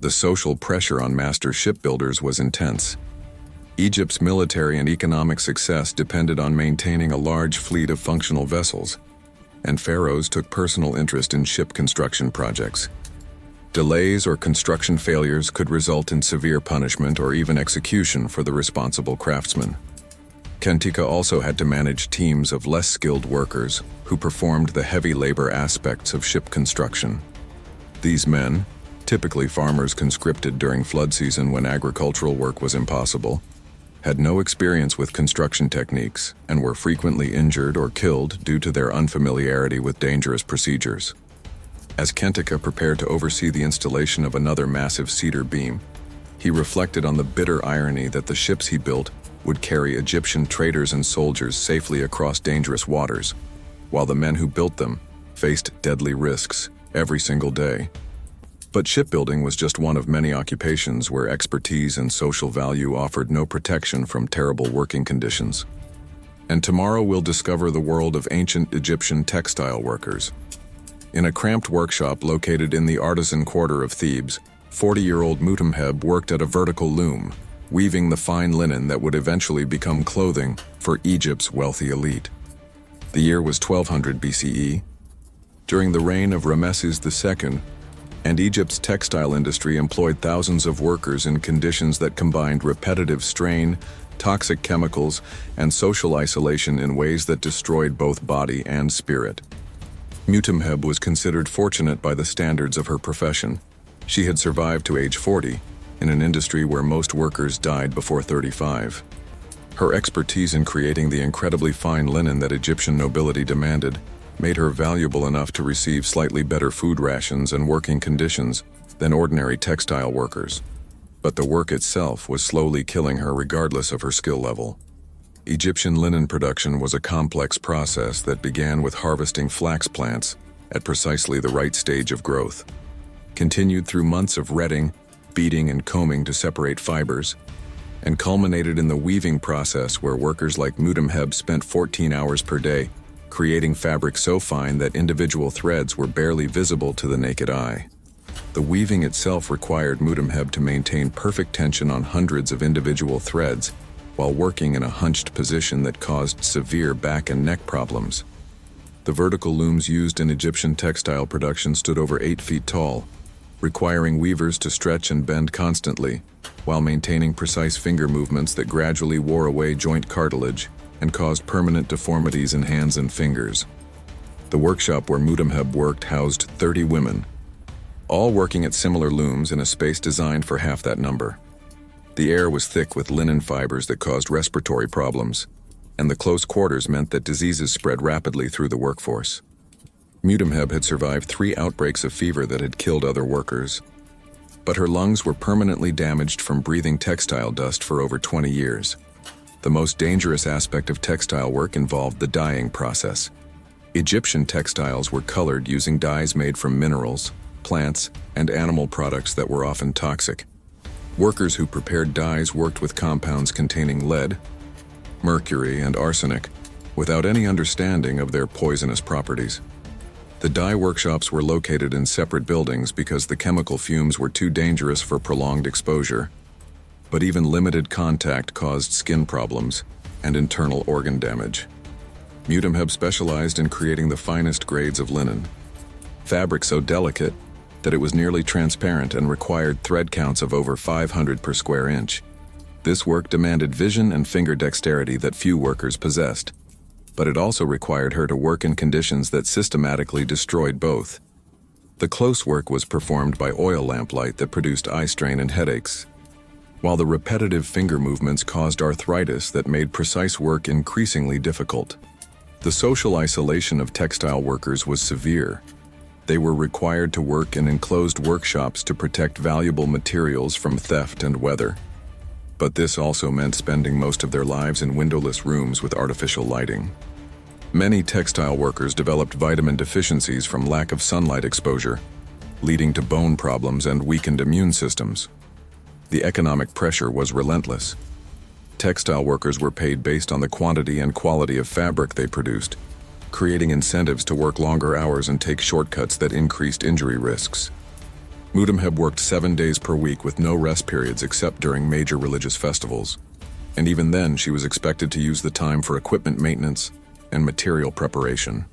The social pressure on master shipbuilders was intense. Egypt's military and economic success depended on maintaining a large fleet of functional vessels, and pharaohs took personal interest in ship construction projects. Delays or construction failures could result in severe punishment or even execution for the responsible craftsmen. Kentika also had to manage teams of less skilled workers who performed the heavy labor aspects of ship construction. These men, typically farmers conscripted during flood season when agricultural work was impossible, had no experience with construction techniques and were frequently injured or killed due to their unfamiliarity with dangerous procedures. As Kentika prepared to oversee the installation of another massive cedar beam, he reflected on the bitter irony that the ships he built would carry Egyptian traders and soldiers safely across dangerous waters, while the men who built them faced deadly risks every single day. But shipbuilding was just one of many occupations where expertise and social value offered no protection from terrible working conditions. And tomorrow we'll discover the world of ancient Egyptian textile workers. In a cramped workshop located in the artisan quarter of Thebes, 40-year-old Mutemheb worked at a vertical loom, weaving the fine linen that would eventually become clothing for Egypt's wealthy elite. The year was 1200 BCE. During the reign of Ramesses II, and Egypt's textile industry employed thousands of workers in conditions that combined repetitive strain, toxic chemicals, and social isolation in ways that destroyed both body and spirit. Mutemheb was considered fortunate by the standards of her profession. She had survived to age 40, in an industry where most workers died before 35. Her expertise in creating the incredibly fine linen that Egyptian nobility demanded made her valuable enough to receive slightly better food rations and working conditions than ordinary textile workers. But the work itself was slowly killing her regardless of her skill level. Egyptian linen production was a complex process that began with harvesting flax plants at precisely the right stage of growth, continued through months of retting, beating, and combing to separate fibers, and culminated in the weaving process where workers like Mutemheb spent 14 hours per day creating fabric so fine that individual threads were barely visible to the naked eye. The weaving itself required Mutemheb to maintain perfect tension on hundreds of individual threads while working in a hunched position that caused severe back and neck problems. The vertical looms used in Egyptian textile production stood over 8 feet tall, requiring weavers to stretch and bend constantly, while maintaining precise finger movements that gradually wore away joint cartilage and caused permanent deformities in hands and fingers. The workshop where Mutemheb worked housed 30 women, all working at similar looms in a space designed for half that number. The air was thick with linen fibers that caused respiratory problems, and the close quarters meant that diseases spread rapidly through the workforce. Mutemheb had survived 3 outbreaks of fever that had killed other workers, but her lungs were permanently damaged from breathing textile dust for over 20 years. The most dangerous aspect of textile work involved the dyeing process. Egyptian textiles were colored using dyes made from minerals, plants, and animal products that were often toxic. Workers who prepared dyes worked with compounds containing lead, mercury, and arsenic, without any understanding of their poisonous properties. The dye workshops were located in separate buildings because the chemical fumes were too dangerous for prolonged exposure. But even limited contact caused skin problems and internal organ damage. Mutemheb specialized in creating the finest grades of linen, fabric so delicate that it was nearly transparent and required thread counts of over 500 per square inch. This work demanded vision and finger dexterity that few workers possessed, but it also required her to work in conditions that systematically destroyed both. The close work was performed by oil lamplight that produced eye strain and headaches, while the repetitive finger movements caused arthritis that made precise work increasingly difficult. The social isolation of textile workers was severe. They were required to work in enclosed workshops to protect valuable materials from theft and weather. But this also meant spending most of their lives in windowless rooms with artificial lighting. Many textile workers developed vitamin deficiencies from lack of sunlight exposure, leading to bone problems and weakened immune systems. The economic pressure was relentless. Textile workers were paid based on the quantity and quality of fabric they produced, creating incentives to work longer hours and take shortcuts that increased injury risks. Mutemheb worked 7 days per week with no rest periods except during major religious festivals, and even then she was expected to use the time for equipment maintenance and material preparation.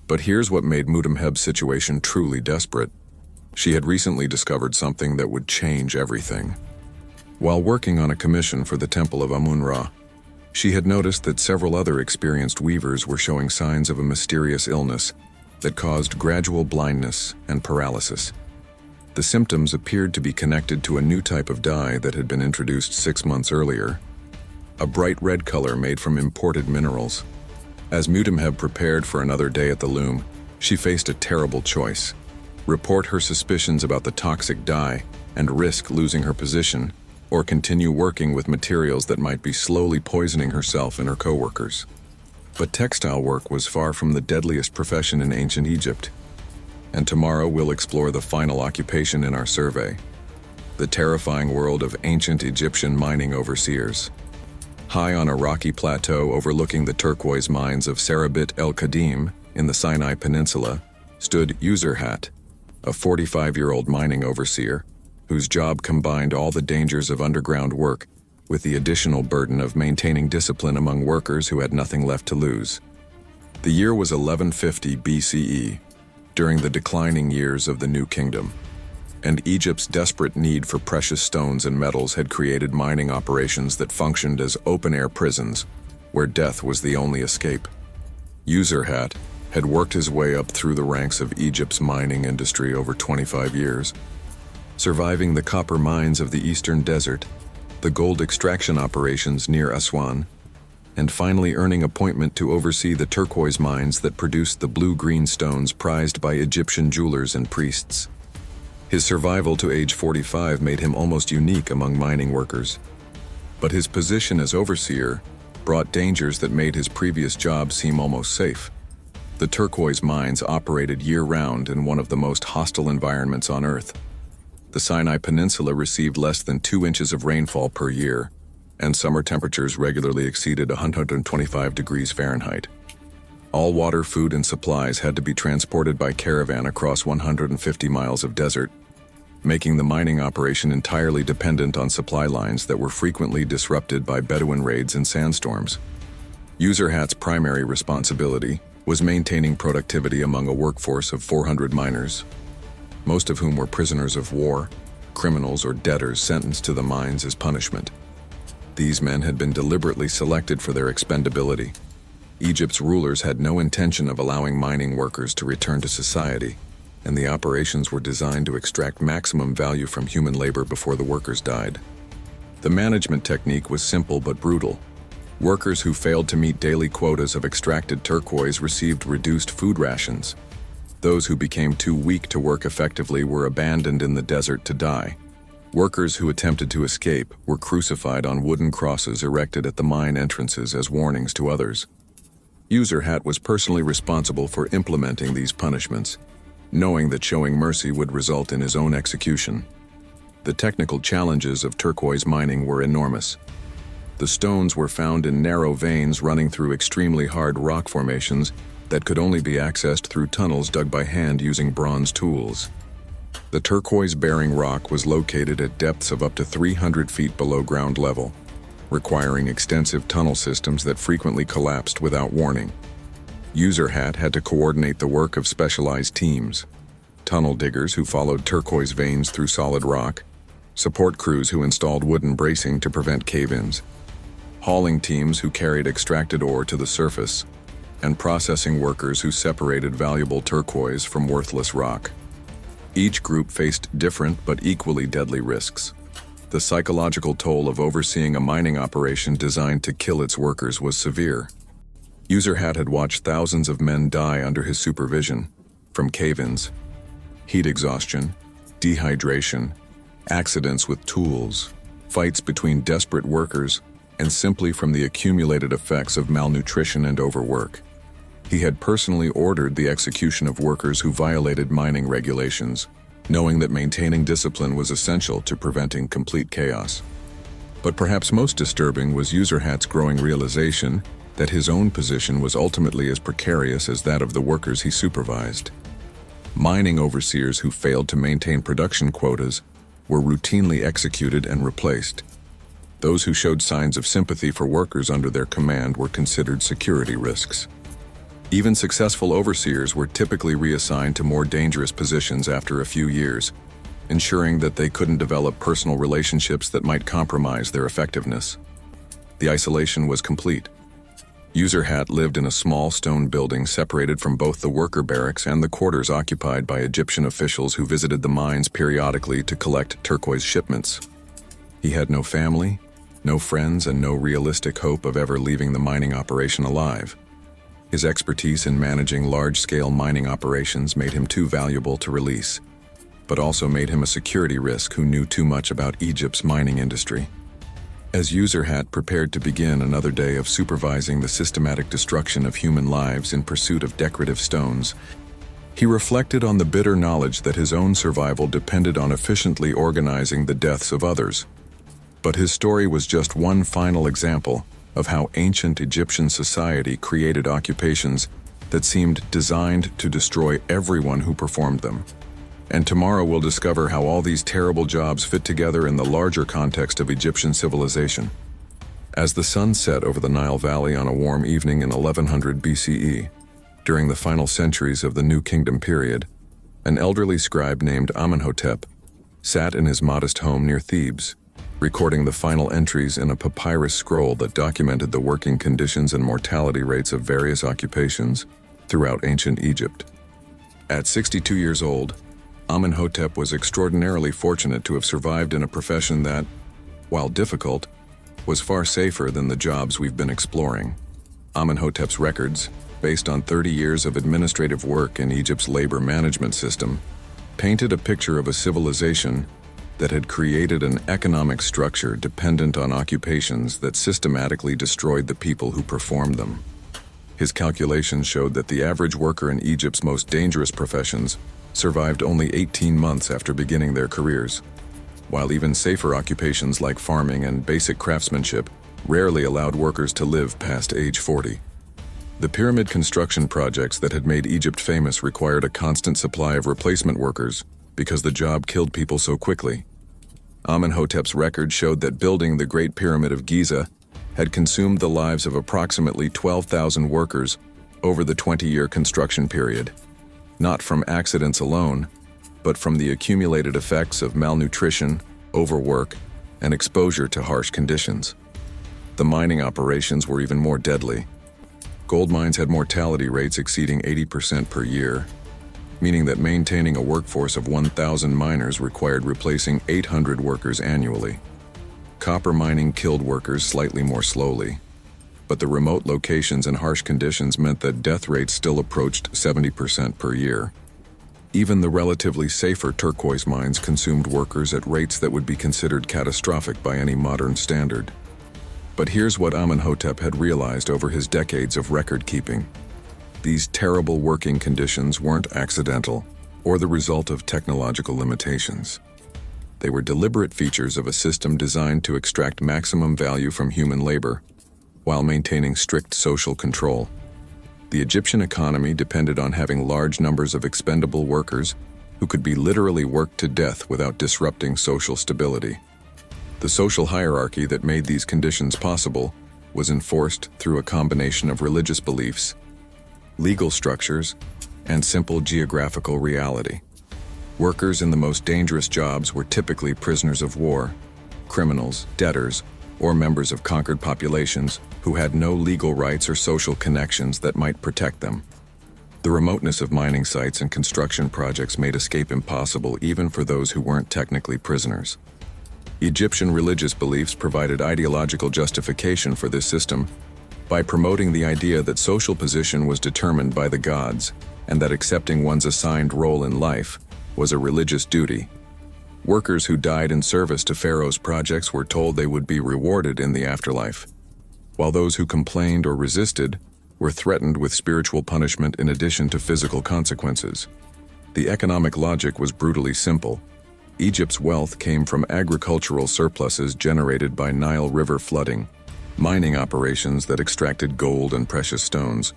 But here's what made Mutemheb's situation truly desperate. She had recently discovered something that would change everything. While working on a commission for the Temple of Amun-Ra, she had noticed that several other experienced weavers were showing signs of a mysterious illness that caused gradual blindness and paralysis. The symptoms appeared to be connected to a new type of dye that had been introduced 6 months earlier, a bright red color made from imported minerals. As Mutemheb prepared for another day at the loom, she faced a terrible choice: report her suspicions about the toxic dye and risk losing her position, or continue working with materials that might be slowly poisoning herself and her co-workers. But textile work was far from the deadliest profession in ancient Egypt. And tomorrow we'll explore the final occupation in our survey: the terrifying world of ancient Egyptian mining overseers. High on a rocky plateau overlooking the turquoise mines of Serabit el-Qadim in the Sinai Peninsula stood Userhat, a 45-year-old mining overseer whose job combined all the dangers of underground work with the additional burden of maintaining discipline among workers who had nothing left to lose. The year was 1150 BCE, during the declining years of the New Kingdom, and Egypt's desperate need for precious stones and metals had created mining operations that functioned as open-air prisons, where death was the only escape. Userhat had worked his way up through the ranks of Egypt's mining industry over 25 years, surviving the copper mines of the Eastern Desert, the gold extraction operations near Aswan, and finally earning appointment to oversee the turquoise mines that produced the blue-green stones prized by Egyptian jewelers and priests. His survival to age 45 made him almost unique among mining workers. But his position as overseer brought dangers that made his previous job seem almost safe. The turquoise mines operated year-round in one of the most hostile environments on Earth. The Sinai Peninsula received less than 2 inches of rainfall per year, and summer temperatures regularly exceeded 125 degrees Fahrenheit. All water, food, and supplies had to be transported by caravan across 150 miles of desert, making the mining operation entirely dependent on supply lines that were frequently disrupted by Bedouin raids and sandstorms. Userhat's primary responsibility was maintaining productivity among a workforce of 400 miners, most of whom were prisoners of war, criminals, or debtors sentenced to the mines as punishment. These men had been deliberately selected for their expendability. Egypt's rulers had no intention of allowing mining workers to return to society, and the operations were designed to extract maximum value from human labor before the workers died. The management technique was simple but brutal. Workers who failed to meet daily quotas of extracted turquoise received reduced food rations. Those who became too weak to work effectively were abandoned in the desert to die. Workers who attempted to escape were crucified on wooden crosses erected at the mine entrances as warnings to others. Userhat was personally responsible for implementing these punishments, knowing that showing mercy would result in his own execution. The technical challenges of turquoise mining were enormous. The stones were found in narrow veins running through extremely hard rock formations that could only be accessed through tunnels dug by hand using bronze tools. The turquoise-bearing rock was located at depths of up to 300 feet below ground level, requiring extensive tunnel systems that frequently collapsed without warning. UserHat had to coordinate the work of specialized teams: tunnel diggers who followed turquoise veins through solid rock, support crews who installed wooden bracing to prevent cave-ins, hauling teams who carried extracted ore to the surface, and processing workers who separated valuable turquoise from worthless rock. Each group faced different but equally deadly risks. The psychological toll of overseeing a mining operation designed to kill its workers was severe. UserHat had watched thousands of men die under his supervision, from cave-ins, heat exhaustion, dehydration, accidents with tools, fights between desperate workers, and simply from the accumulated effects of malnutrition and overwork. He had personally ordered the execution of workers who violated mining regulations, knowing that maintaining discipline was essential to preventing complete chaos. But perhaps most disturbing was UserHat's growing realization that his own position was ultimately as precarious as that of the workers he supervised. Mining overseers who failed to maintain production quotas were routinely executed and replaced. Those who showed signs of sympathy for workers under their command were considered security risks. Even successful overseers were typically reassigned to more dangerous positions after a few years, ensuring that they couldn't develop personal relationships that might compromise their effectiveness. The isolation was complete. UserHat lived in a small stone building separated from both the worker barracks and the quarters occupied by Egyptian officials who visited the mines periodically to collect turquoise shipments. He had no family, no friends, and no realistic hope of ever leaving the mining operation alive. His expertise in managing large-scale mining operations made him too valuable to release, but also made him a security risk who knew too much about Egypt's mining industry. As UserHat prepared to begin another day of supervising the systematic destruction of human lives in pursuit of decorative stones, he reflected on the bitter knowledge that his own survival depended on efficiently organizing the deaths of others. But his story was just one final example of how ancient Egyptian society created occupations that seemed designed to destroy everyone who performed them. And tomorrow we'll discover how all these terrible jobs fit together in the larger context of Egyptian civilization. As the sun set over the Nile Valley on a warm evening in 1100 BCE, during the final centuries of the New Kingdom period, an elderly scribe named Amenhotep sat in his modest home near Thebes, recording the final entries in a papyrus scroll that documented the working conditions and mortality rates of various occupations throughout ancient Egypt. At 62 years old, Amenhotep was extraordinarily fortunate to have survived in a profession that, while difficult, was far safer than the jobs we've been exploring. Amenhotep's records, based on 30 years of administrative work in Egypt's labor management system, painted a picture of a civilization that had created an economic structure dependent on occupations that systematically destroyed the people who performed them. His calculations showed that the average worker in Egypt's most dangerous professions survived only 18 months after beginning their careers, while even safer occupations like farming and basic craftsmanship rarely allowed workers to live past age 40. The pyramid construction projects that had made Egypt famous required a constant supply of replacement workers because the job killed people so quickly. Amenhotep's record showed that building the Great Pyramid of Giza had consumed the lives of approximately 12,000 workers over the 20-year construction period, not from accidents alone, but from the accumulated effects of malnutrition, overwork, and exposure to harsh conditions. The mining operations were even more deadly. Gold mines had mortality rates exceeding 80% per year, meaning that maintaining a workforce of 1,000 miners required replacing 800 workers annually. Copper mining killed workers slightly more slowly, but the remote locations and harsh conditions meant that death rates still approached 70% per year. Even the relatively safer turquoise mines consumed workers at rates that would be considered catastrophic by any modern standard. But here's what Amenhotep had realized over his decades of record keeping. These terrible working conditions weren't accidental. or the result of technological limitations. They were deliberate features of a system designed to extract maximum value from human labor, while maintaining strict social control. The Egyptian economy depended on having large numbers of expendable workers who could be literally worked to death without disrupting social stability. The social hierarchy that made these conditions possible was enforced through a combination of religious beliefs, legal structures, and simple geographical reality. Workers in the most dangerous jobs were typically prisoners of war, criminals, debtors, or members of conquered populations who had no legal rights or social connections that might protect them. The remoteness of mining sites and construction projects made escape impossible even for those who weren't technically prisoners. Egyptian religious beliefs provided ideological justification for this system by promoting the idea that social position was determined by the gods and that accepting one's assigned role in life was a religious duty. Workers who died in service to Pharaoh's projects were told they would be rewarded in the afterlife, while those who complained or resisted were threatened with spiritual punishment in addition to physical consequences. The economic logic was brutally simple. Egypt's wealth came from agricultural surpluses generated by Nile River flooding, mining operations that extracted gold and precious stones,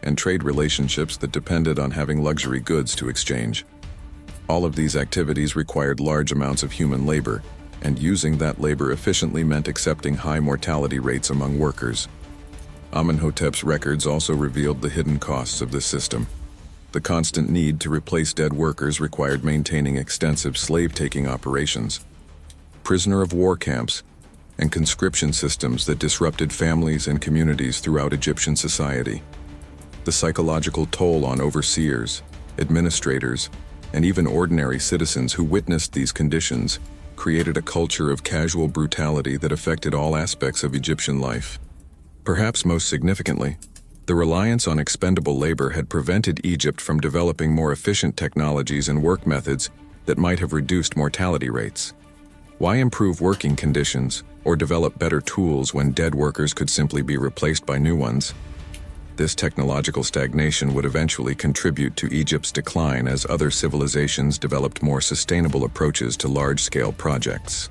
and trade relationships that depended on having luxury goods to exchange. All of these activities required large amounts of human labor, and using that labor efficiently meant accepting high mortality rates among workers. Amenhotep's records also revealed the hidden costs of this system. The constant need to replace dead workers required maintaining extensive slave-taking operations, prisoner of war camps, and conscription systems that disrupted families and communities throughout Egyptian society. The psychological toll on overseers, administrators, and even ordinary citizens who witnessed these conditions created a culture of casual brutality that affected all aspects of Egyptian life. Perhaps most significantly, the reliance on expendable labor had prevented Egypt from developing more efficient technologies and work methods that might have reduced mortality rates. Why improve working conditions or develop better tools when dead workers could simply be replaced by new ones? This technological stagnation would eventually contribute to Egypt's decline as other civilizations developed more sustainable approaches to large-scale projects.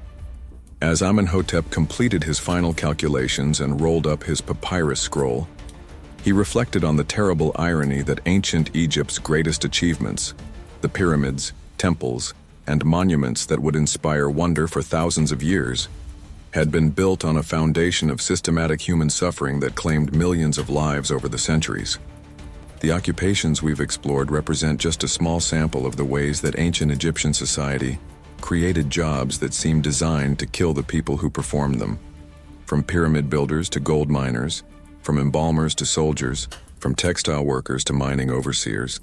As Amenhotep completed his final calculations and rolled up his papyrus scroll, he reflected on the terrible irony that ancient Egypt's greatest achievements, the pyramids, temples, and monuments that would inspire wonder for thousands of years, had been built on a foundation of systematic human suffering that claimed millions of lives over the centuries. The occupations we've explored represent just a small sample of the ways that ancient Egyptian society created jobs that seemed designed to kill the people who performed them. From pyramid builders to gold miners, from embalmers to soldiers, from textile workers to mining overseers.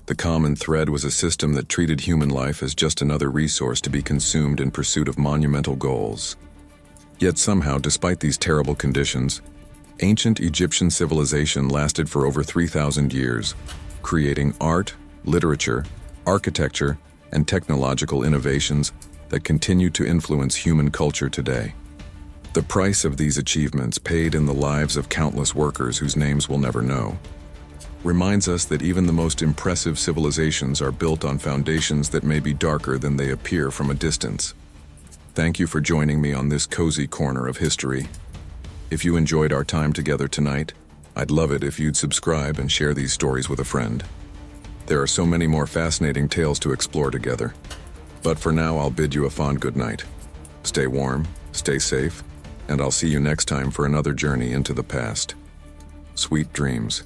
The common thread was a system that treated human life as just another resource to be consumed in pursuit of monumental goals. Yet somehow, despite these terrible conditions, ancient Egyptian civilization lasted for over 3,000 years, creating art, literature, architecture, and technological innovations that continue to influence human culture today. The price of these achievements, paid in the lives of countless workers whose names we'll never know, reminds us that even the most impressive civilizations are built on foundations that may be darker than they appear from a distance. Thank you for joining me on this cozy corner of history. If you enjoyed our time together tonight, I'd love it if you'd subscribe and share these stories with a friend. There are so many more fascinating tales to explore together. But for now, I'll bid you a fond good night. Stay warm, stay safe, and I'll see you next time for another journey into the past. Sweet dreams.